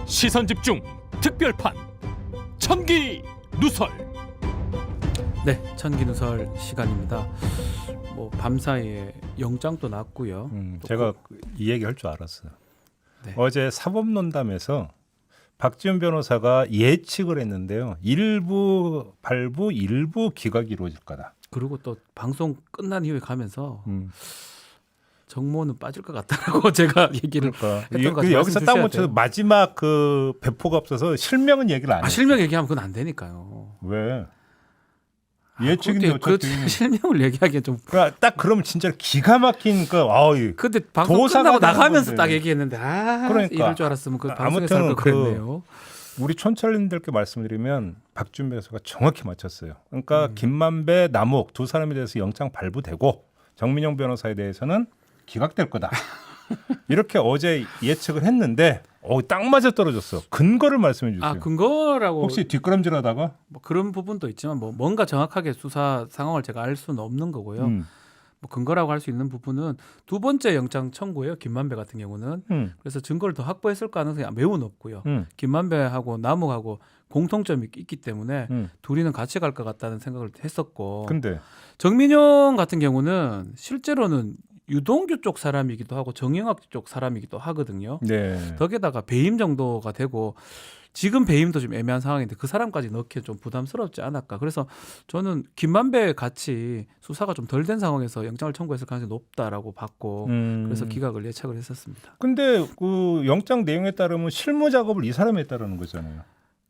시선집중 특별판 천기 누설. 네, 천기 누설 시간입니다. 뭐 밤사이에 영장도 났고요. 제가 이 얘기 할 줄 알았어요. 네. 어제 사법논담에서 박지원 변호사가 예측을 했는데요. 일부 발부, 일부 기각이 이루어질 거다. 그리고 또 방송 끝난 이후에 가면서 정모는 빠질 것 같다라고 제가 얘기를 그러니까 했던 것 같아요. 여기서 딱 묻혀서 마지막 그 배포가 없어서 실명은 얘기를 안 했어요. 실명 얘기하면 그건 안 되니까요. 왜? 예측인데 그렇게 어차피. 실명을 얘기하기엔 좀. 그러니까 딱 그러면 진짜 기가 막힌 그 근데 방송 도사가 끝나고 되는 나가면서 건데. 딱 얘기했는데 그러니까. 이럴 줄 알았으면 그 방송에서 아무튼 할 걸 그랬네요. 우리 촌철님들께 말씀드리면 박준 변호사가 정확히 맞췄어요. 그러니까 김만배, 남욱 두 사람에 대해서 영장 발부되고 정민용 변호사에 대해서는 기각될 거다. 이렇게 어제 예측을 했는데 딱 맞아 떨어졌어. 근거를 말씀해 주세요. 근거라고 혹시 뒷걸음질하다가? 뭐 그런 부분도 있지만 뭐 뭔가 정확하게 수사 상황을 제가 알 수는 없는 거고요. 뭐 근거라고 할 수 있는 부분은 두 번째 영장 청구예요. 김만배 같은 경우는. 그래서 증거를 더 확보했을 가능성이 매우 높고요. 김만배하고 남욱하고 공통점이 있기 때문에 둘이는 같이 갈 것 같다는 생각을 했었고. 근데 정민용 같은 경우는 실제로는 유동규 쪽 사람이기도 하고 정영학 쪽 사람이기도 하거든요. 네. 덕에다가 배임 정도가 되고 지금 배임도 좀 애매한 상황인데 그 사람까지 넣기엔 좀 부담스럽지 않을까. 그래서 저는 김만배 같이 수사가 좀 덜 된 상황에서 영장을 청구했을 가능성이 높다라고 봤고 그래서 기각을 예측을 했었습니다. 근데 그 영장 내용에 따르면 실무 작업을 이 사람이 했다라는 거잖아요.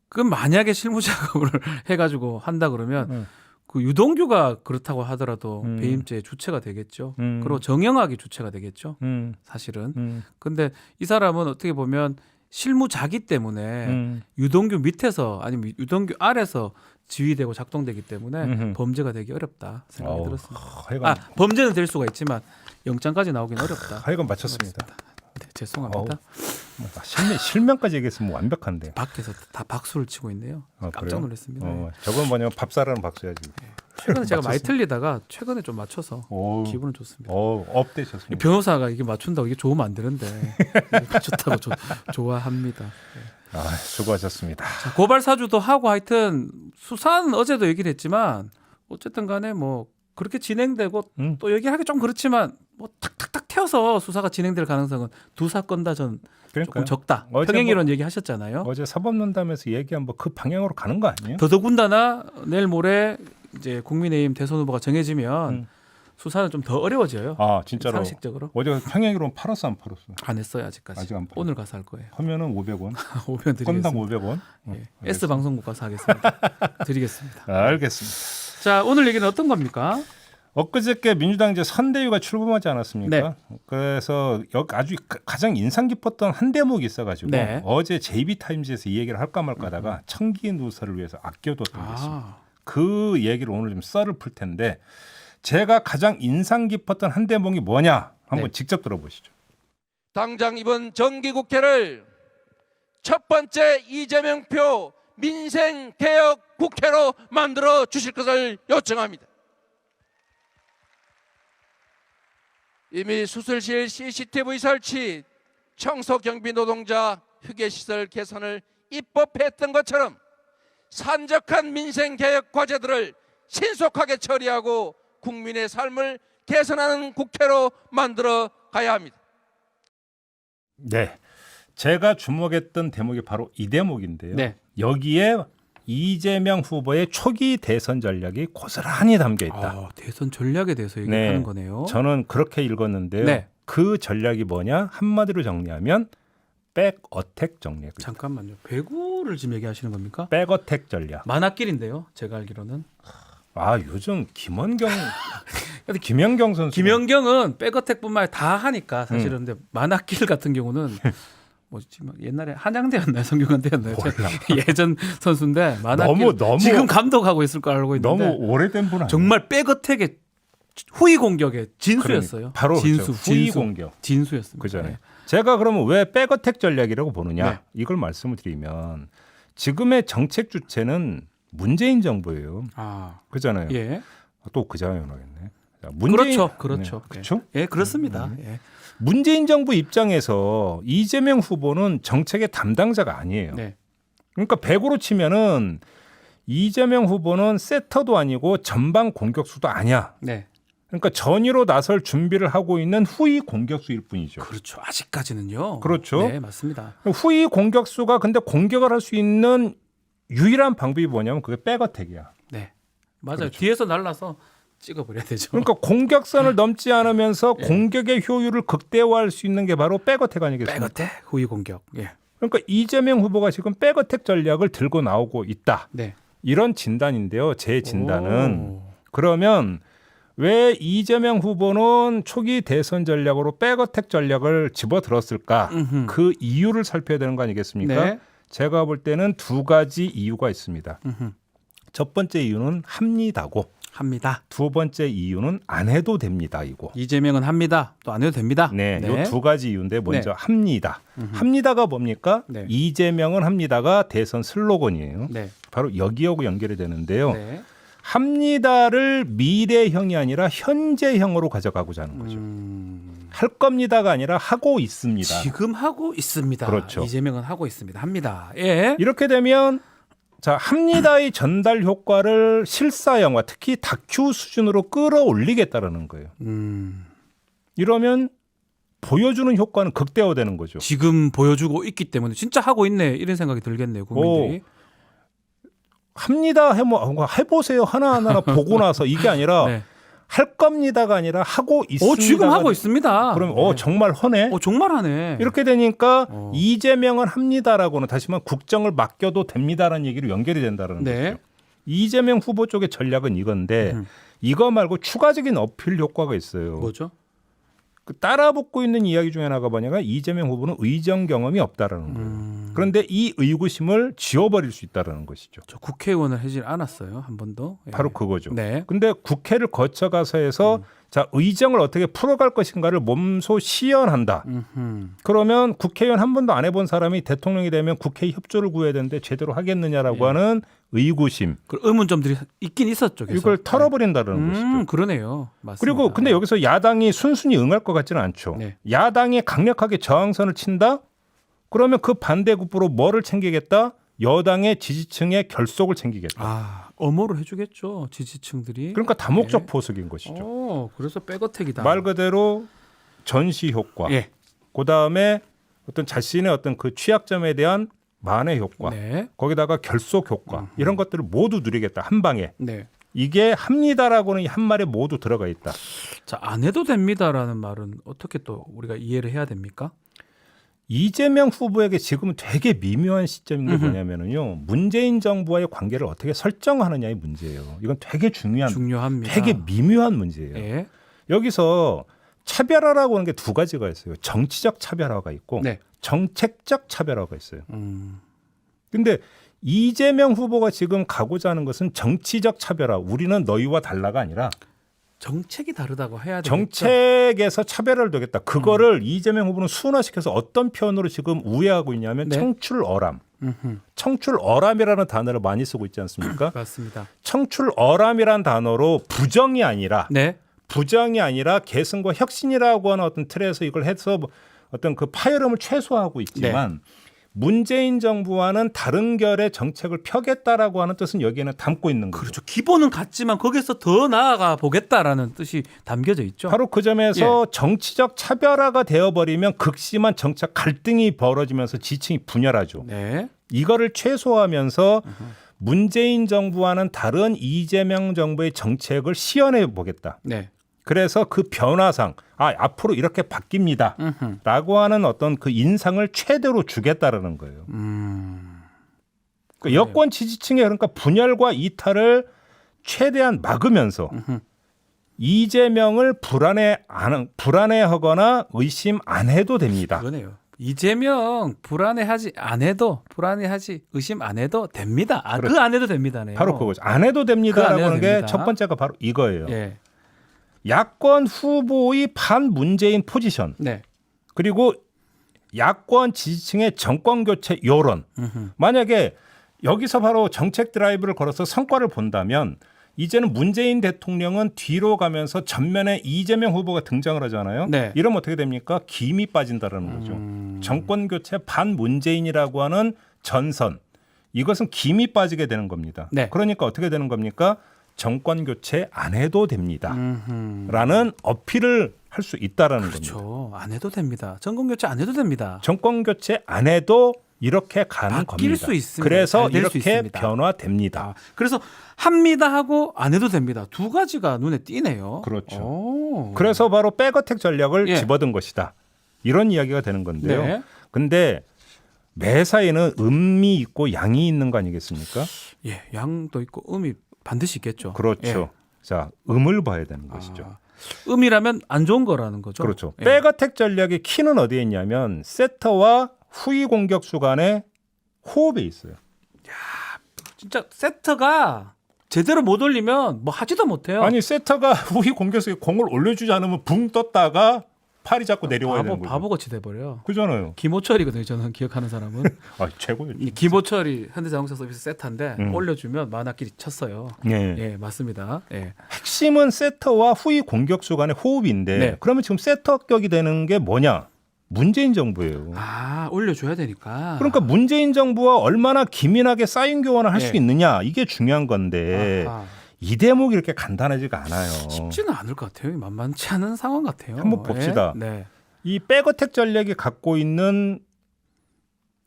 그럼 만약에 실무 작업을 해가지고 한다 그러면 그 유동규가 그렇다고 하더라도 배임죄의 주체가 되겠죠. 그리고 정영학이 주체가 되겠죠. 사실은. 근데 이 사람은 어떻게 보면 실무자기 때문에 유동규 밑에서 아니면 유동규 아래서 지휘되고 작동되기 때문에 범죄가 되기 어렵다 생각이 들었습니다. 범죄는 될 수가 있지만 영장까지 나오긴 어렵다. 하여간 맞췄습니다. 네, 죄송합니다. 실명까지 얘기했으면 완벽한데. 밖에서 다 박수를 치고 있네요. 깜짝 그래요? 놀랐습니다. 저건 뭐냐면 밥사라는 박수야지. 최근에 제가 많이 틀리다가 최근에 좀 맞춰서 기분은 좋습니다. 업되셨습니다. 변호사가 이게 맞춘다고 이게 좋으면 안 되는데 맞췄다고 좋아합니다. 네. 수고하셨습니다. 자, 고발 사주도 하고 하여튼 수사는 어제도 얘기를 했지만 어쨌든 간에 뭐 그렇게 진행되고 또 얘기하기 좀 그렇지만 뭐 탁탁탁 태워서 수사가 진행될 가능성은 두 사건 다 전 조금 적다. 평행이론 얘기하셨잖아요. 어제 사법논담에서 얘기한 뭐 그 방향으로 가는 거 아니에요? 더더군다나 내일 모레 이제 국민의힘 대선 후보가 정해지면 수사는 좀 더 어려워져요. 진짜로. 상식적으로. 어제 평행이론 팔았어 안 팔았어? 안 했어요 아직까지. 아직 안 팔았어. 오늘 가서 할 거예요. 하면은 500원. 오면 드리겠습니다. 건당 500원. 예. S 방송국 가서 하겠습니다. 드리겠습니다. 알겠습니다. 자, 오늘 얘기는 어떤 겁니까? 엊그저께 민주당 이제 선대위가 출범하지 않았습니까? 네. 그래서 아주 가장 인상 깊었던 한 대목이 있어가지고 네. 어제 JB타임즈에서 이 얘기를 할까 말까 하다가 청기 누설을 위해서 아껴뒀던 게 있습니다. 그 얘기를 오늘 좀 썰을 풀 텐데 제가 가장 인상 깊었던 한 대목이 뭐냐 한번 직접 들어보시죠. 당장 이번 정기국회를 첫 번째 이재명표 민생개혁 국회로 만들어 주실 것을 요청합니다. 이미 수술실 CCTV 설치, 청소경비 노동자 휴게시설 개선을 입법했던 것처럼 산적한 민생개혁 과제들을 신속하게 처리하고 국민의 삶을 개선하는 국회로 만들어 가야 합니다. 네, 제가 주목했던 대목이 바로 이 대목인데요. 네. 여기에 이재명 후보의 초기 대선 전략이 고스란히 담겨 있다. 대선 전략에 대해서 얘기하는 거네요. 저는 그렇게 읽었는데요. 네. 그 전략이 뭐냐? 한마디로 정리하면 백어택 전략. 잠깐만요. 배구를 지금 얘기하시는 겁니까? 백어택 전략. 만학길인데요. 제가 알기로는. 요즘 김연경 선수. 김연경은 백어택뿐만 아니라 다 하니까 사실은. 근데 만학길 같은 경우는 뭐지 옛날에 한양대였나요? 성균관대였나요? 예전 선수인데 만학길 너무 지금 감독하고 있을 거 알고 있는데 너무 오래된 분 아니에요? 정말 백어택의 후위 공격의 진수였어요. 바로 진수, 그렇죠. 후위 공격. 진수였습니다. 그잖아요. 네. 제가 그러면 왜 백어택 전략이라고 보느냐? 네. 이걸 말씀을 드리면 지금의 정책 주체는 문재인 정부예요. 그잖아요. 예. 또 그자가 나겠네. 자, 문재인, 그렇죠. 네, 그렇죠. 예, 그렇습니다. 예. 문재인 정부 입장에서 이재명 후보는 정책의 담당자가 아니에요. 네. 그러니까 100으로 치면은 이재명 후보는 세터도 아니고 전방 공격수도 아니야. 네. 그러니까 전위로 나설 준비를 하고 있는 후위 공격수일 뿐이죠. 그렇죠. 아직까지는요. 그렇죠. 네, 맞습니다. 후위 공격수가 근데 공격을 할 수 있는 유일한 방법이 뭐냐면 그게 백어택이야. 네. 맞아요. 그렇죠. 뒤에서 날라서 찍어버려야 되죠. 그러니까 공격선을 넘지 않으면서 예. 공격의 효율을 극대화할 수 있는 게 바로 백어택 아니겠습니까? 백어택 후위 공격. 예. 그러니까 이재명 후보가 지금 백어택 전략을 들고 나오고 있다. 네. 이런 진단인데요. 제 진단은 오. 그러면 왜 이재명 후보는 초기 대선 전략으로 백어택 전략을 집어들었을까? 음흠. 그 이유를 살펴야 되는 거 아니겠습니까? 네. 제가 볼 때는 두 가지 이유가 있습니다. 음흠. 첫 번째 이유는 합니다고 합니다. 두 번째 이유는 안 해도 됩니다이고. 이재명은 합니다. 또 안 해도 됩니다. 네, 요 두 가지 이유인데 먼저 네. 합니다. 합니다가 뭡니까? 네. 이재명은 합니다가 대선 슬로건이에요. 네. 바로 여기하고 연결이 되는데요. 네. 합니다를 미래형이 아니라 현재형으로 가져가고자 하는 거죠. 할 겁니다가 아니라 하고 있습니다. 지금 하고 있습니다. 그렇죠. 이재명은 하고 있습니다. 합니다. 예. 이렇게 되면 자 합니다의 전달 효과를 실사영화 특히 다큐 수준으로 끌어올리겠다라는 거예요. 이러면 보여주는 효과는 극대화되는 거죠. 지금 보여주고 있기 때문에 진짜 하고 있네 이런 생각이 들겠네요. 국민들이. 합니다 해보세요 하나하나 보고 나서 이게 아니라 네. 할 겁니다가 아니라 하고 있습니다. 지금 하고 있습니다. 그러면 네. 정말 하네. 정말 하네. 이렇게 되니까 어. 이재명은 합니다라고는 다시 말하면 국정을 맡겨도 됩니다라는 얘기로 연결이 된다는 네. 거죠. 이재명 후보 쪽의 전략은 이건데 이거 말고 추가적인 어필 효과가 있어요. 뭐죠? 그 따라붙고 있는 이야기 중에 하나가 뭐냐면 이재명 후보는 의정 경험이 없다라는 거예요. 그런데 이 의구심을 지워버릴 수 있다라는 것이죠. 저 국회의원을 하질 않았어요. 한 번도. 예. 바로 그거죠. 네. 근데 국회를 거쳐가서 해서 자 의정을 어떻게 풀어갈 것인가를 몸소 시연한다. 그러면 국회의원 한 번도 안 해본 사람이 대통령이 되면 국회 협조를 구해야 되는데 제대로 하겠느냐라고 하는 의구심. 그 의문점들이 있긴 있었죠. 계속. 이걸 털어버린다는 것이죠. 그러네요. 맞습니다. 그리고 근데 여기서 야당이 순순히 응할 것 같지는 않죠. 네. 야당이 강력하게 저항선을 친다? 그러면 그 반대급부로 뭐를 챙기겠다? 여당의 지지층의 결속을 챙기겠다. 엄호를 해주겠죠. 지지층들이. 그러니까 다목적 포석인 것이죠. 그래서 백어택이다. 말 그대로 전시 효과. 예. 그다음에 어떤 자신의 어떤 그 취약점에 대한 만회 효과. 네. 거기다가 결속 효과. 이런 것들을 모두 누리겠다. 한 방에. 네. 이게 합니다라고는 한 말에 모두 들어가 있다. 자, 안 해도 됩니다라는 말은 어떻게 또 우리가 이해를 해야 됩니까? 이재명 후보에게 지금 되게 미묘한 시점인 게 뭐냐면요. 문재인 정부와의 관계를 어떻게 설정하느냐의 문제예요. 이건 되게 중요합니다. 되게 미묘한 문제예요. 예. 여기서 차별화라고 하는 게 두 가지가 있어요. 정치적 차별화가 있고 네. 정책적 차별화가 있어요. 근데 이재명 후보가 지금 가고자 하는 것은 정치적 차별화. 우리는 너희와 달라가 아니라 정책이 다르다고 해야 되겠죠. 정책에서 차별화를 두겠다. 그거를 이재명 후보는 순화시켜서 어떤 표현으로 지금 우회하고 있냐면 네. 청출어람. 청출어람이라는 단어를 많이 쓰고 있지 않습니까? 맞습니다. 청출어람이라는 단어로 부정이 아니라 네. 개선과 혁신이라고 하는 어떤 틀에서 이걸 해서 어떤 그 파열음을 최소화하고 있지만 문재인 정부와는 다른 결의 정책을 펴겠다라고 하는 뜻은 여기에는 담고 있는 거죠. 그렇죠. 기본은 같지만 거기서 더 나아가 보겠다라는 뜻이 담겨져 있죠. 바로 그 점에서 정치적 차별화가 되어버리면 극심한 정책 갈등이 벌어지면서 지층이 분열하죠. 네. 이거를 최소화하면서 문재인 정부와는 다른 이재명 정부의 정책을 시연해 보겠다. 네. 그래서 그 변화상 앞으로 이렇게 바뀝니다라고 하는 어떤 그 인상을 최대로 주겠다라는 거예요. 그러니까 여권 지지층의 그러니까 분열과 이탈을 최대한 막으면서 이재명을 불안해하거나 의심 안 해도 됩니다. 그러네요. 이재명 불안해하지 의심 안 해도 됩니다. 그렇죠. 그 안 해도 됩니다네요. 바로 그거죠. 안 해도 됩니다라고 하는 게 첫 번째가 바로 이거예요. 예. 야권 후보의 반문재인 포지션 네. 그리고 야권 지지층의 정권 교체 여론. 만약에 여기서 바로 정책 드라이브를 걸어서 성과를 본다면 이제는 문재인 대통령은 뒤로 가면서 전면에 이재명 후보가 등장을 하잖아요. 네. 이러면 어떻게 됩니까? 김이 빠진다라는 거죠. 정권 교체 반문재인이라고 하는 전선. 이것은 김이 빠지게 되는 겁니다. 네. 그러니까 어떻게 되는 겁니까? 정권 교체 안 해도 됩니다. 라는 어필을 할 수 있다라는 겁니다. 그렇죠. 안 해도 됩니다. 정권 교체 안 해도 됩니다. 정권 교체 안 해도 이렇게 가는 바뀔 겁니다. 수 있습니다. 그래서 잘될수 이렇게 있습니다. 변화됩니다. 그래서 합니다 하고 안 해도 됩니다. 두 가지가 눈에 띄네요. 그렇죠. 오. 그래서 바로 백어택 전략을 예. 집어든 것이다. 이런 이야기가 되는 건데요. 네. 근데 매사에는 음이 있고 양이 있는 거 아니겠습니까? 예, 양도 있고 음이 반드시 있겠죠. 그렇죠. 예. 자, 음을 봐야 되는 것이죠. 아, 음이라면 안 좋은 거라는 거죠. 그렇죠. 예. 백어택 전략의 키는 어디에 있냐면 세터와 후위 공격수 간의 호흡에 있어요. 진짜 세터가 제대로 못 올리면 뭐 하지도 못해요. 아니 세터가 후위 공격수에 공을 올려주지 않으면 붕 떴다가 팔이 잡고 내려와야 되는 거죠. 바보같이 돼버려. 그잖아요. 김호철이거든요. 저는 기억하는 사람은. 아, 최고예요. 이 김호철이 현대자동차 서비스 세타인데 음. 올려주면 만화끼리 쳤어요. 예. 예, 맞습니다. 예. 핵심은 세터와 후위 공격수 간의 호흡인데 네. 그러면 지금 세터격이 되는 게 뭐냐? 문재인 정부예요. 아, 올려줘야 되니까. 그러니까 문재인 정부와 얼마나 기민하게 사인 교환을 할 수 네. 있느냐 이게 중요한 건데 아하. 이 대목이 이렇게 간단하지가 않아요. 쉽지는 않을 것 같아요. 만만치 않은 상황 같아요. 한번 봅시다. 예? 네. 이 백어택 전략이 갖고 있는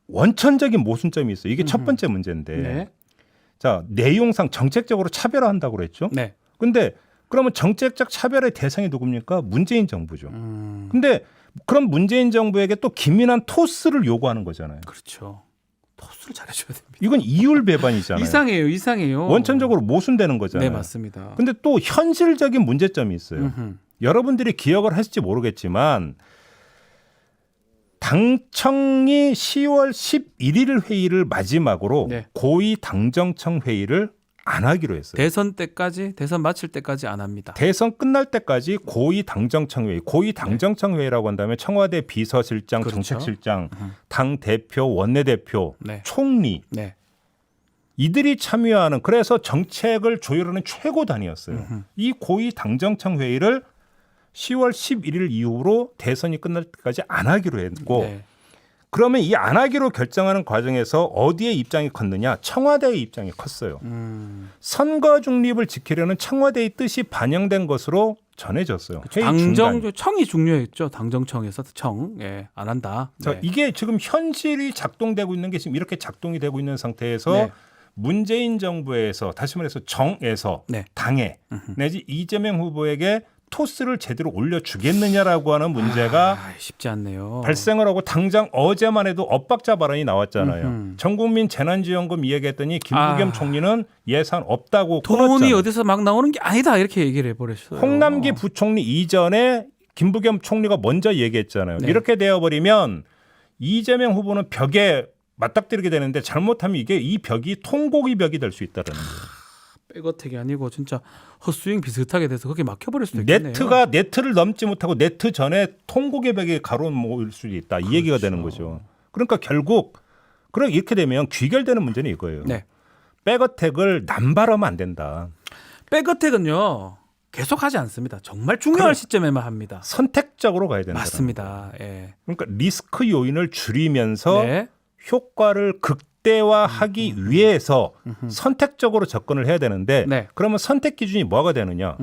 원천적인 모순점이 있어요. 이게 첫 번째 문제인데. 네. 자, 내용상 정책적으로 차별화한다고 그랬죠. 네. 근데 그러면 정책적 차별의 대상이 누굽니까? 문재인 정부죠. 음, 근데 그럼 문재인 정부에게 또 기민한 토스를 요구하는 거잖아요. 그렇죠. 토스를 잘해줘야 됩니다. 이건 이율 배반이잖아요. 이상해요. 원천적으로 모순되는 거잖아요. 네, 맞습니다. 근데 또 현실적인 문제점이 있어요. 음흠. 여러분들이 기억을 하실지 모르겠지만 당청이 10월 11일 회의를 마지막으로 네. 고위 당정청 회의를 안 하기로 했어요. 대선 때까지 대선 마칠 때까지 안 합니다. 대선 끝날 때까지 고위 당정청 회의, 고위 당정청 회의라고 한다면 청와대 비서실장, 그렇죠. 정책실장, 당 대표, 원내대표, 네. 총리 네. 이들이 참여하는 그래서 정책을 조율하는 최고 단위였어요. 이 고위 당정청 회의를 10월 11일 이후로 대선이 끝날 때까지 안 하기로 했고 네. 그러면 이 안 하기로 결정하는 과정에서 어디에 입장이 컸느냐? 청와대의 입장이 컸어요. 선거 중립을 지키려는 청와대의 뜻이 반영된 것으로 전해졌어요. 회의 중간. 당정 청이 중요했죠. 당정청에서 청. 예, 안 한다. 자, 네. 이게 지금 현실이 작동되고 있는 게 지금 이렇게 작동이 되고 있는 상태에서 네. 문재인 정부에서 다시 말해서 정에서 네. 당에 내지 이재명 후보에게 토스를 제대로 올려주겠느냐라고 하는 문제가 쉽지 않네요. 발생을 하고 당장 어제만 해도 엇박자 발언이 나왔잖아요. 음흠. 전국민 재난지원금 이야기했더니 김부겸 총리는 예산 없다고 돈이 끊었잖아요. 어디서 막 나오는 게 아니다 이렇게 얘기를 해버렸어요. 홍남기 부총리 이전에 김부겸 총리가 먼저 얘기했잖아요. 네. 이렇게 되어버리면 이재명 후보는 벽에 맞닥뜨리게 되는데 잘못하면 이게 이 벽이 통곡이 벽이 될 수 있다는 거예요. 백어택이 아니고 진짜 헛스윙 비슷하게 돼서 그게 막혀버릴 수도 있겠네요. 네트를 넘지 못하고 네트 전에 통곡의 벽에 가로모일 수도 있다. 이 얘기가 되는 거죠. 그러니까 결국 이렇게 되면 귀결되는 문제는 이거예요. 네. 백어택을 남발하면 안 된다. 백어택은요 계속 하지 않습니다. 정말 중요할 시점에만 합니다. 선택적으로 가야 된다. 맞습니다. 예. 그러니까 리스크 요인을 줄이면서 네. 효과를 극대화하기 위해서 선택적으로 접근을 해야 되는데 네. 그러면 선택 기준이 뭐가 되느냐?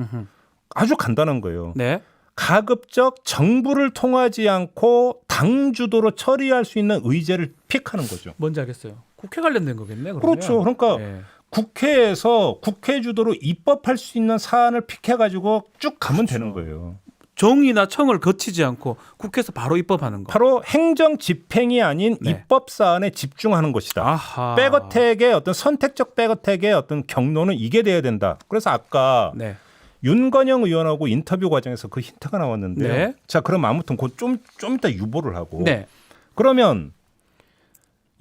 아주 간단한 거예요. 네. 가급적 정부를 통하지 않고 당 주도로 처리할 수 있는 의제를 픽하는 거죠. 뭔지 알겠어요. 국회 관련된 거겠네. 그러면. 그렇죠. 그러니까 예. 국회에서 국회 주도로 입법할 수 있는 사안을 픽해가지고 쭉 가면 되는 거예요. 정의나 청을 거치지 않고 국회에서 바로 입법하는 거. 바로 행정 집행이 아닌 네. 입법 사안에 집중하는 것이다. 아하. 백어택의 어떤 선택적 백어택의 어떤 경로는 이게 돼야 된다. 그래서 아까 네. 윤건영 의원하고 인터뷰 과정에서 그 힌트가 나왔는데요. 네. 자, 그럼 아무튼 좀 이따 유보를 하고. 네. 그러면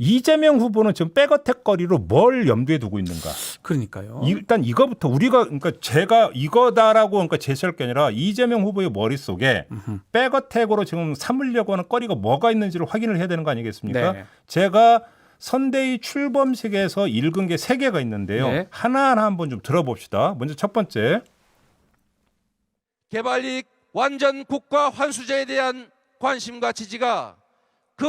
이재명 후보는 지금 백어택 거리로 뭘 염두에 두고 있는가? 그러니까요. 일단 이거부터 그러니까 제가 이거다라고 그러니까 제시할 게 아니라 이재명 후보의 머릿속에 백어택으로 지금 삼으려고 하는 거리가 뭐가 있는지를 확인을 해야 되는 거 아니겠습니까? 네. 제가 선대위 출범식에서 읽은 게 3개가 있는데요. 네. 하나하나 한번 좀 들어봅시다. 먼저 첫 번째. 개발이익 완전 국가 환수제에 대한 관심과 지지가 그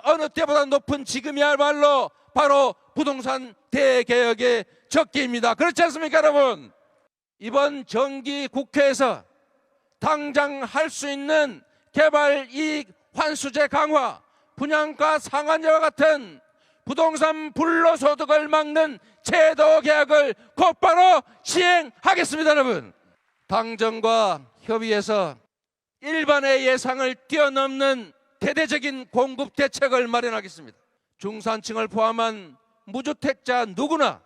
어느 때보다 높은 지금이야말로 바로 부동산 대개혁의 적기입니다. 그렇지 않습니까, 여러분? 이번 정기 국회에서 당장 할 수 있는 개발이익 환수제 강화, 분양가 상한제와 같은 부동산 불로소득을 막는 제도 개혁을 곧바로 시행하겠습니다, 여러분. 당정과 협의해서 일반의 예상을 뛰어넘는 대대적인 공급 대책을 마련하겠습니다. 중산층을 포함한 무주택자 누구나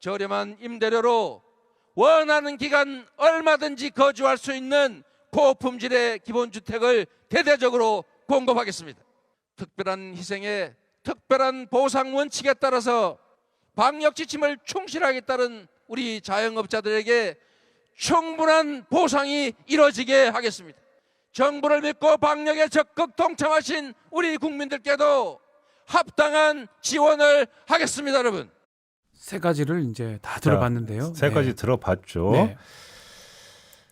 저렴한 임대료로 원하는 기간 얼마든지 거주할 수 있는 고품질의 기본주택을 대대적으로 공급하겠습니다. 특별한 희생에 특별한 보상 원칙에 따라서 방역 지침을 충실하게 따른 우리 자영업자들에게 충분한 보상이 이루어지게 하겠습니다. 정부를 믿고 방역에 적극 동참하신 우리 국민들께도 합당한 지원을 하겠습니다, 여러분. 3가지를 이제 다 들어봤는데요. 3가지 들어봤죠. 네.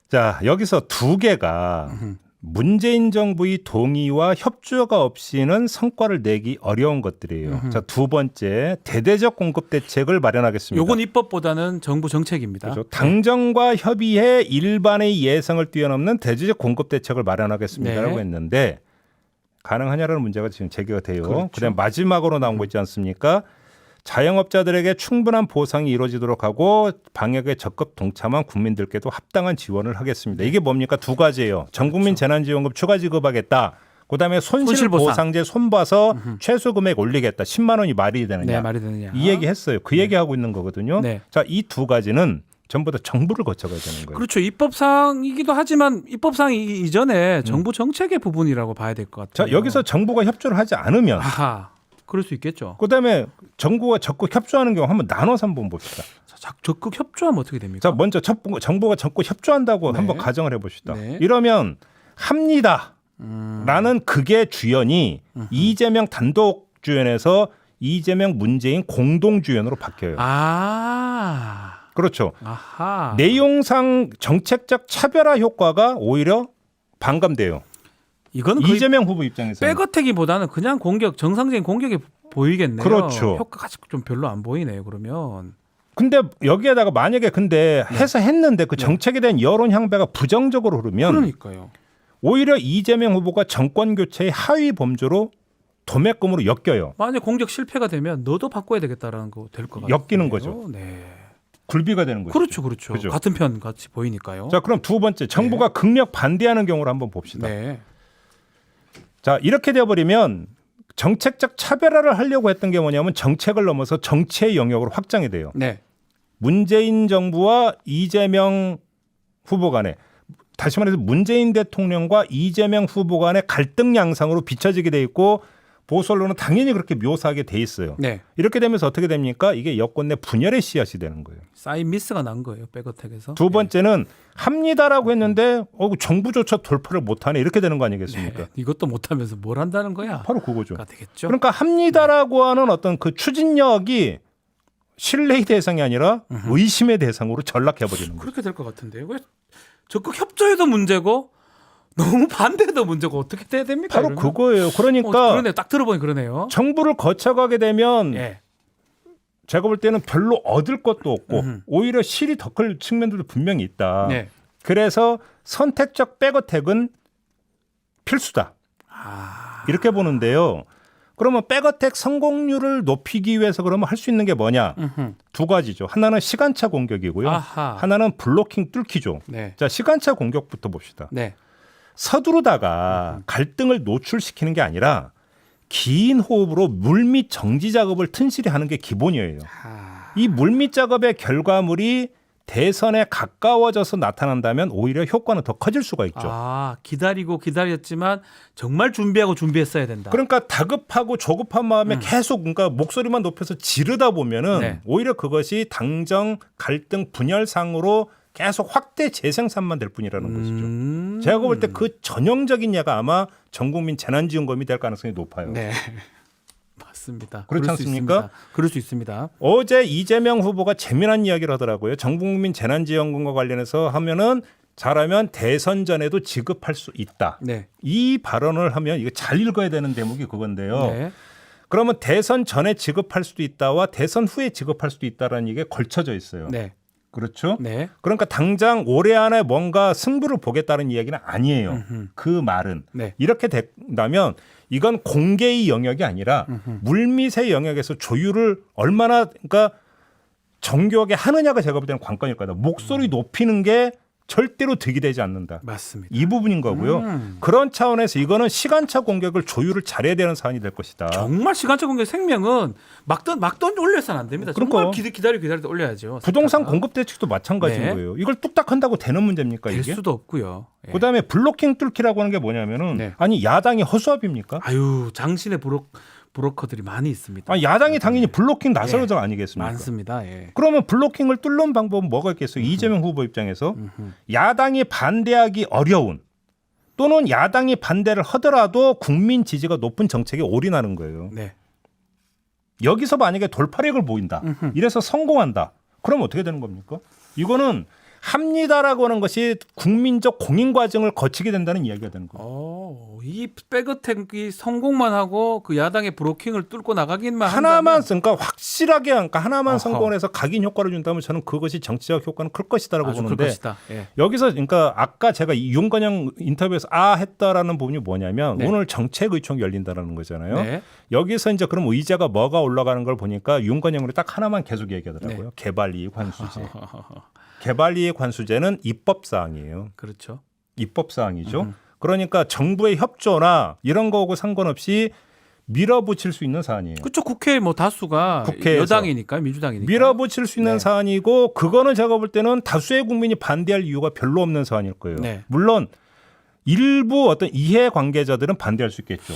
자, 여기서 2개가 문재인 정부의 동의와 협조가 없이는 성과를 내기 어려운 것들이에요. 자, 2번째, 대대적 공급 대책을 마련하겠습니다. 요건 입법보다는 정부 정책입니다. 그렇죠. 당정과 협의해 일반의 예상을 뛰어넘는 대대적 공급 대책을 마련하겠습니다라고 네. 했는데 가능하냐라는 문제가 지금 제기가 돼요. 그렇죠. 그다음 마지막으로 나온 거 있지 않습니까? 자영업자들에게 충분한 보상이 이루어지도록 하고 방역에 적극 동참한 국민들께도 합당한 지원을 하겠습니다. 이게 뭡니까? 2가지예요. 전국민 재난지원금 추가 지급하겠다. 그다음에 손실보상제 손봐서 최소 금액 올리겠다. 10만 원이 말이 되느냐. 네, 말이 되느냐. 이 얘기 했어요. 그 얘기하고 있는 거거든요. 네. 자, 이 2가지는 전부 다 정부를 거쳐가야 되는 거예요. 그렇죠. 입법상이기도 하지만 입법상 이전에 정부 정책의 부분이라고 봐야 될 것 같아요. 자, 여기서 정부가 협조를 하지 않으면 아하, 그럴 수 있겠죠. 그다음에 정부가 적극 협조하는 경우 한번 나눠서 한번 봅시다. 자, 적극 협조하면 어떻게 됩니까? 자, 먼저 정부가 적극 협조한다고 네. 한번 가정을 해봅시다. 네. 이러면 합니다. 라는 그게 주연이 이재명 단독 주연에서 이재명 문재인 공동 주연으로 바뀌어요. 아, 그렇죠. 아하. 내용상 정책적 차별화 효과가 오히려 반감돼요. 이거는 거의 이재명 후보 입장에서 백어택이보다는 그냥 공격, 정상적인 공격이 보이겠네요. 그렇죠. 효과가 좀 별로 안 보이네요. 그러면 근데 여기에다가 만약에 근데 해서 했는데 그 정책에 대한 여론 향배가 부정적으로 흐르면 그러니까요. 오히려 이재명 후보가 정권 교체의 하위 범주로 도매금으로 엮여요. 만약 공격 실패가 되면 너도 바꿔야 되겠다라는 거 될 것 같아요. 엮이는 거죠. 네. 굴비가 되는 거죠. 그렇죠, 그렇죠. 그죠? 같은 편 같이 보이니까요. 자, 그럼 2번째 정부가 극력 반대하는 경우를 한번 봅시다. 네. 자, 이렇게 되어버리면 정책적 차별화를 하려고 했던 게 뭐냐면 정책을 넘어서 정치의 영역으로 확장이 돼요. 네. 문재인 정부와 이재명 후보 간에 다시 말해서 문재인 대통령과 이재명 후보 간의 갈등 양상으로 비춰지게 돼 있고 보수 언론은 당연히 그렇게 묘사하게 돼 있어요. 네. 이렇게 되면서 어떻게 됩니까? 이게 여권 내 분열의 씨앗이 되는 거예요. 사인 미스가 난 거예요. 백어택에서. 2번째는 합니다라고 했는데 정부조차 돌파를 못하네 이렇게 되는 거 아니겠습니까? 네. 이것도 못하면서 뭘 한다는 거야? 바로 그거죠. 가 되겠죠. 그러니까 합니다라고 하는 어떤 그 추진력이 신뢰의 대상이 아니라 의심의 대상으로 전락해버리는 거예요. 그렇게 될 것 같은데요. 왜 적극 협조해도 문제고 너무 반대도 문제고 어떻게 돼야 됩니까? 바로 이러면? 그거예요. 그러니까 그러네요. 딱 들어보니 그러네요. 정부를 거쳐가게 되면 예. 제가 볼 때는 별로 얻을 것도 없고 오히려 실이 더 클 측면들도 분명히 있다. 네. 그래서 선택적 백어택은 필수다. 이렇게 보는데요. 그러면 백어택 성공률을 높이기 위해서 그러면 할 수 있는 게 뭐냐? 2가지죠. 하나는 시간차 공격이고요. 아하. 하나는 블로킹 뚫기죠. 네. 자, 시간차 공격부터 봅시다. 네. 서두르다가 갈등을 노출시키는 게 아니라 긴 호흡으로 물밑 정지 작업을 튼실히 하는 게 기본이에요. 이 물밑 작업의 결과물이 대선에 가까워져서 나타난다면 오히려 효과는 더 커질 수가 있죠. 아, 기다렸지만 정말 준비했어야 된다. 그러니까 다급하고 조급한 마음에 계속 그러니까 목소리만 높여서 지르다 보면은 네. 오히려 그것이 당정 갈등 분열상으로 계속 확대 재생산만 될 뿐이라는 것이죠. 제가 볼 때 그 전형적인 예가 아마 전국민 재난지원금이 될 가능성이 높아요. 네. 맞습니다. 그렇지 그럴 수 않습니까? 있습니다. 그럴 수 있습니다. 어제 이재명 후보가 재미난 이야기를 하더라고요. 전국민 재난지원금과 관련해서 하면은 잘하면 대선 전에도 지급할 수 있다. 네. 이 발언을 하면 이거 잘 읽어야 되는 대목이 그건데요. 네. 그러면 대선 전에 지급할 수도 있다와 대선 후에 지급할 수도 있다라는 이게 걸쳐져 있어요. 네. 그렇죠? 네. 그러니까 당장 올해 안에 뭔가 승부를 보겠다는 이야기는 아니에요. 음흠. 그 말은 네. 이렇게 된다면 이건 공개의 영역이 아니라 물밑의 영역에서 조율을 얼마나 그러니까 정교하게 하느냐가 제가 볼 때는 관건일 거다. 목소리 높이는 게 절대로 득이 되지 않는다. 맞습니다. 이 부분인 거고요. 그런 차원에서 이거는 시간차 공격을 조율을 잘해야 되는 사안이 될 것이다. 정말 시간차 공개 생명은 막 올려서는 안 됩니다. 정말 그러니까. 기다려 올려야죠. 부동산 상가가. 공급 대책도 마찬가지인 네. 거예요. 이걸 뚝딱 한다고 되는 문제입니까 될 이게? 수도 없고요. 예. 그다음에 블로킹 뚫기라고 하는 게 뭐냐면은 네. 아니 야당이 허수아비입니까? 아유 장신의 브로커들이 많이 있습니다. 아니, 야당이 당연히 블로킹 나서는 아니겠습니까? 많습니다. 예. 그러면 블로킹을 뚫는 방법은 뭐가 있겠어요? 이재명 후보 입장에서 야당이 반대하기 어려운 또는 야당이 반대를 하더라도 국민 지지가 높은 정책에 올인하는 거예요. 네. 여기서 만약에 돌파력을 보인다. 이래서 성공한다. 그럼 어떻게 되는 겁니까? 이거는 합니다라고 하는 것이 국민적 공인 과정을 거치게 된다는 이야기가 되는 거예요. 이 백어택이 성공만 하고 그 야당의 브로킹을 뚫고 나가기만 하나만 한다면 그러니까 확실하게 그러니까 하나만 어허. 성공해서 각인 효과를 준다면 저는 그것이 정치적 효과는 클 것이다라고 아주 클 보는데 것이다. 예. 여기서 그러니까 아까 제가 이 윤건영 인터뷰에서 했다라는 부분이 뭐냐면 네. 오늘 정책의총이 열린다라는 거잖아요. 네. 여기서 이제 그럼 의제가 뭐가 올라가는 걸 보니까 윤건영으로 딱 하나만 계속 얘기하더라고요. 네. 개발이익 환수제. 개발이익 환수제는 입법 사항이에요. 그렇죠. 입법 사항이죠. 그러니까 정부의 협조나 이런 거하고 상관없이 밀어붙일 수 있는 사안이에요. 그렇죠. 국회 뭐 다수가 국회에서. 여당이니까 민주당이니까 밀어붙일 수 있는 네. 사안이고 그거는 제가 볼 때는 다수의 국민이 반대할 이유가 별로 없는 사안일 거예요. 네. 물론 일부 어떤 이해 관계자들은 반대할 수 있겠죠.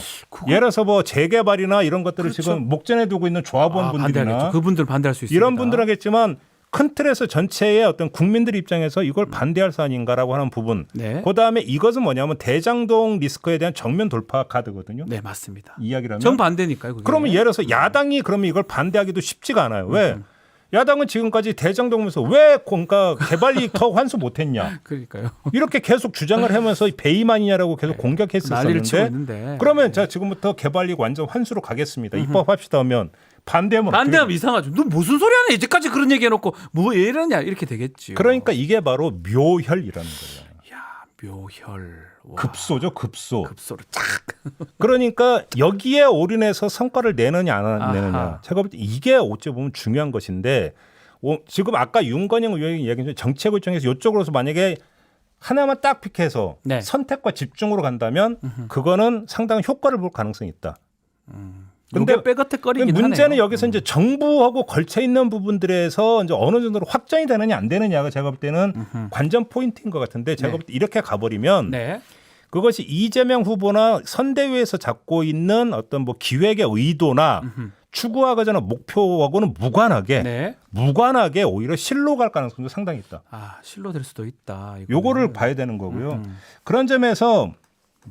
예를 들어서 뭐 재개발이나 이런 것들을 그렇죠. 지금 목전에 두고 있는 조합원 분들이나 반대하겠죠. 그분들 반대할 수 있습니다. 이런 분들 하겠지만 큰 틀에서 전체의 어떤 국민들 입장에서 이걸 반대할 사안인가라고 하는 부분. 네. 그다음에 이것은 뭐냐면 대장동 리스크에 대한 정면 돌파 카드거든요. 네, 맞습니다. 이야기라면 정반대니까요. 그게. 그러면 예를 들어서 야당이 그러면 이걸 반대하기도 쉽지가 않아요. 왜? 야당은 지금까지 대장동에서 왜 그러니까 개발이익 더 환수 못했냐 그러니까요. 이렇게 계속 주장을 하면서 배임아니냐라고 계속 난리를 치고 공격했었는데 있는데. 그러면 자 지금부터 개발이익 완전 환수로 가겠습니다. 입법합시다 하면 반대하면 반대하면 이상하죠. 너 무슨 소리 하냐? 이제까지 그런 얘기 해놓고 뭐 이러냐 이렇게 되겠지. 그러니까 이게 바로 묘혈이라는 거예요. 야 묘혈. 와, 급소죠, 급소. 급소를 쫙. 그러니까 여기에 올인해서 성과를 내느냐 안 아하. 내느냐. 제가 볼 때 이게 어찌 보면 중요한 것인데 지금 아까 윤건영 의원이 얘기한 정책을 통해서 이쪽으로서 만약에 하나만 딱 픽해서 네. 선택과 집중으로 간다면 그거는 상당히 효과를 볼 가능성이 있다. 근데 근데 백어택 거리긴 문제는 하네요. 여기서 이제 정부하고 걸쳐 있는 부분들에서 이제 어느 정도로 확장이 되느냐 안 되느냐가 제가 볼 때는 관전 포인트인 것 같은데 제가 네. 볼 때 이렇게 가버리면 네. 그것이 이재명 후보나 선대위에서 잡고 있는 어떤 뭐 기획의 의도나 추구하고자 하는 목표하고는 무관하게 오히려 실로 갈 가능성도 상당히 있다. 실로 될 수도 있다. 이거는. 요거를 봐야 되는 거고요. 그런 점에서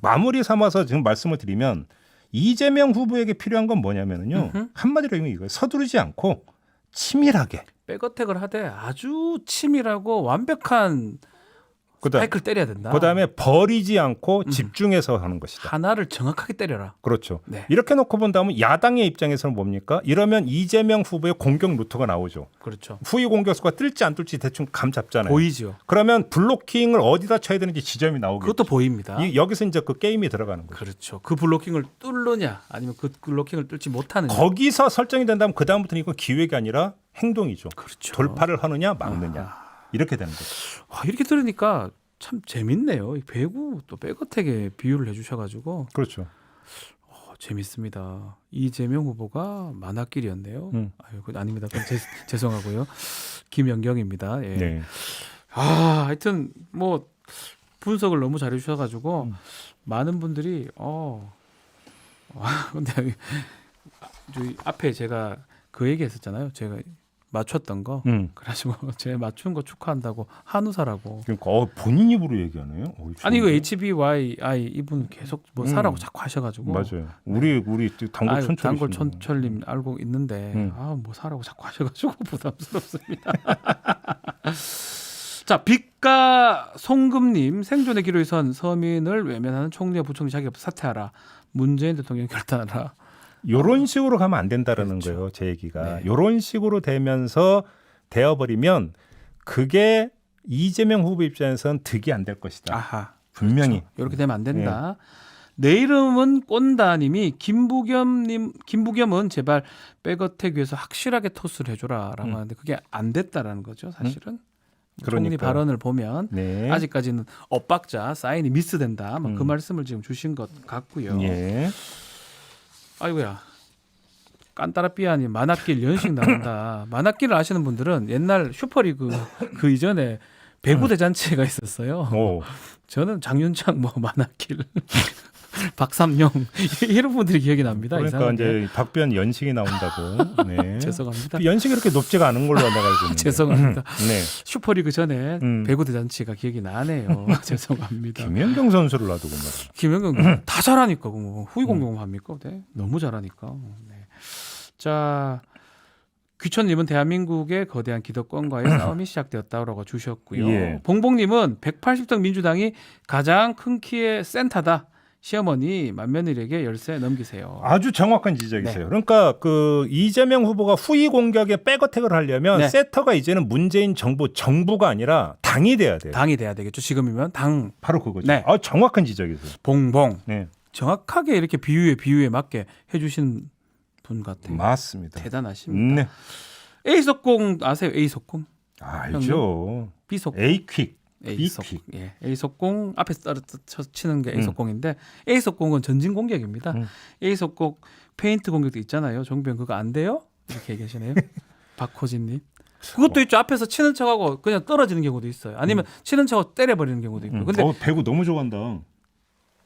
마무리 삼아서 지금 말씀을 드리면 이재명 후보에게 필요한 건 뭐냐면요. 한마디로 얘기하면 이거예요. 서두르지 않고 치밀하게. 백어택을 하되 아주 치밀하고 완벽한 스파이크를 때려야 된다. 그다음에 버리지 않고 집중해서 하는 것이다. 하나를 정확하게 때려라. 그렇죠. 네. 이렇게 놓고 본다면 야당의 입장에서는 뭡니까? 이러면 이재명 후보의 공격 루트가 나오죠. 그렇죠. 후위 공격수가 뜰지 안 뜰지 대충 감 잡잖아요. 보이죠. 그러면 블로킹을 어디다 쳐야 되는지 지점이 나오겠죠. 그것도 보입니다. 여기서 이제 그 게임이 들어가는 거죠. 그렇죠. 그 블로킹을 뚫느냐 아니면 그 블로킹을 뚫지 못하느냐. 거기서 설정이 된다면 그 다음부터는 이건 기획이 아니라 행동이죠. 그렇죠. 돌파를 하느냐 막느냐 이렇게 되는 거죠. 이렇게 들으니까 참 재밌네요. 이 배구 또 백어택에 비유를 해주셔가지고 그렇죠. 재밌습니다. 이재명 후보가 만화길이었네요. 아유, 아닙니다. 그럼 죄송하고요. 김연경입니다. 예. 네. 하여튼 뭐 분석을 너무 잘해주셔가지고 많은 분들이 근데 저희 앞에 제가 그 얘기했었잖아요. 제가 맞췄던 거. 그래가지고 제 맞춘 거 축하한다고 한우사라고. 그러니까 본인 입으로 얘기하네요. 아니 이거 HBYI 이분 계속 뭐 사라고 자꾸 하셔가지고. 맞아요. 우리 단골 촌철 단골 촌철님 알고 있는데 뭐 사라고 자꾸 하셔가지고 부담스럽습니다. 자, 빛가 송금님 생존의 기로에 선 서민을 외면하는 총리와 부총리 자기가 사퇴하라. 문재인 대통령 결단하라. 이런 식으로 가면 안 된다라는 그렇죠. 거예요. 제 얘기가. 네. 이런 식으로 되면서 되어버리면 그게 이재명 후보 입장에서는 득이 안 될 것이다. 아하. 분명히. 그렇죠. 이렇게 되면 안 된다. 내 이름은 꼰다님이 김부겸은 제발 백어택 위해서 확실하게 토스를 해줘라라고 하는데 그게 안 됐다라는 거죠. 사실은. 총리 그러니까요. 발언을 보면 네. 아직까지는 엇박자 사인이 미스된다. 그 말씀을 지금 주신 것 같고요. 예. 아이고야. 깐따라삐아니 만학길 연식 나온다. 만학길을 아시는 분들은 옛날 슈퍼리그 그 이전에 배구 대잔치가 있었어요. 오. 저는 장윤창 뭐 만학길 박삼용 이런 분들이 기억이 납니다. 그러니까 이상하게. 이제 박변 연식이 나온다고. 네. 죄송합니다. 연식이 그렇게 높지가 않은 걸로 내가 알고 있는데. 죄송합니다. 네. 슈퍼리그 전에 배구 대잔치가 기억이 나네요. 죄송합니다. 김연경 선수를 놔두고 말이야. 김연경 다 잘하니까 뭐 후위 공격 합니까? 네. 너무 잘하니까. 네. 자, 귀천님은 대한민국의 거대한 기득권과의 싸움이 시작되었다고 주셨고요. 예. 봉봉님은 180석 민주당이 가장 큰 키의 센터다. 시어머니 만면일에게 열쇠 넘기세요. 아주 정확한 지적이세요. 그러니까 그 이재명 후보가 후위 공격에 백어택을 하려면 네. 세터가 이제는 문재인 정부가 아니라 당이 돼야 돼요. 당이 돼야 되겠죠. 지금이면 당 바로 그거죠. 네. 아, 정확한 지적이세요. 봉봉. 네. 정확하게 이렇게 비유에 맞게 해주신 분 같아요. 맞습니다. 대단하십니다. 네. A석공 아세요? A석공? 알죠. B석공? A퀵. A석, B퀵. 예, A석공 앞에서 떨어져 치는 게 A석공인데 A석공은 전진 공격입니다. A석공 페인트 공격도 있잖아요. 정병 그거 안 돼요? 이렇게 얘기하시네요. 박호진님. 그것도 있죠. 앞에서 치는 척하고 그냥 떨어지는 경우도 있어요. 아니면 치는 척하고 때려버리는 경우도 있고. 근데 배구 너무 좋아한다.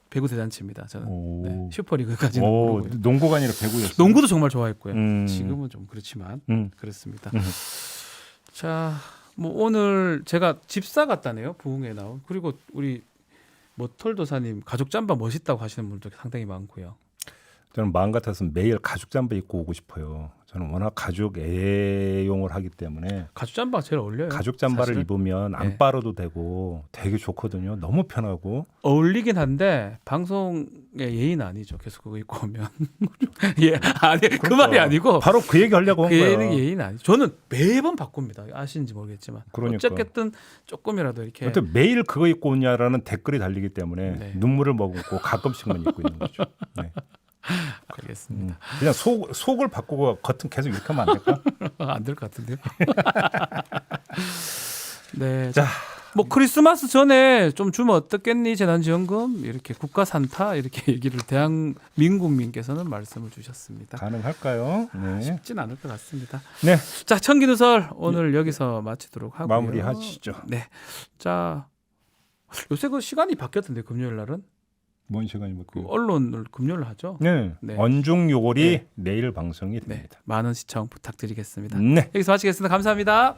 배구 대잔치입니다. 저는 오. 네, 슈퍼리그까지는 오, 모르고요. 농구가 아니라 배구였어요. 농구도 정말 좋아했고요. 음. 지금은 좀 그렇지만 그렇습니다. 음. 자, 뭐 오늘 제가 집사 같다네요. 부흥에 나온. 그리고 우리 모털도사님 가죽 잠바 멋있다고 하시는 분들 상당히 많고요. 저는 마음 같아서 매일 가죽 잠바 입고 오고 싶어요. 저는 워낙 가죽 애용을 하기 때문에 가죽 잠바가 제일 어울려요. 가죽 잠바를 사실은. 입으면 안 네. 빨아도 되고 되게 좋거든요. 너무 편하고. 어울리긴 한데 방송의 예의는 아니죠. 계속 그거 입고 오면 예 아니 그 말이 아니고 바로 그 얘기 하려고 한 그 거야. 예의는 아니죠. 저는 매번 바꿉니다. 아시는지 모르겠지만 그러니까. 어쨌든 조금이라도 이렇게 근데 매일 그거 입고 오냐라는 댓글이 달리기 때문에 네. 눈물을 머금고 가끔씩만 입고 있는 거죠. 네. 알겠습니다. 그냥 속을 바꾸고 겉은 계속 이렇게 하면 안 될까? 안 될 것 같은데요. 네. 자, 뭐 크리스마스 전에 좀 주면 어떻겠니 재난지원금 이렇게 국가 산타 이렇게 얘기를 대한민국민께서는 말씀을 주셨습니다. 가능할까요? 네. 쉽진 않을 것 같습니다. 네. 자, 청기누설 오늘 여기서 마치도록 하고요. 마무리하시죠. 네. 자, 요새 그 시간이 바뀌었던데 금요일 날은 뭔 시간이 그 뭐? 언론을 금요일 하죠. 네. 네. 언중 요걸이 네. 내일 방송이 네. 됩니다. 많은 시청 부탁드리겠습니다. 네. 여기서 마치겠습니다. 감사합니다.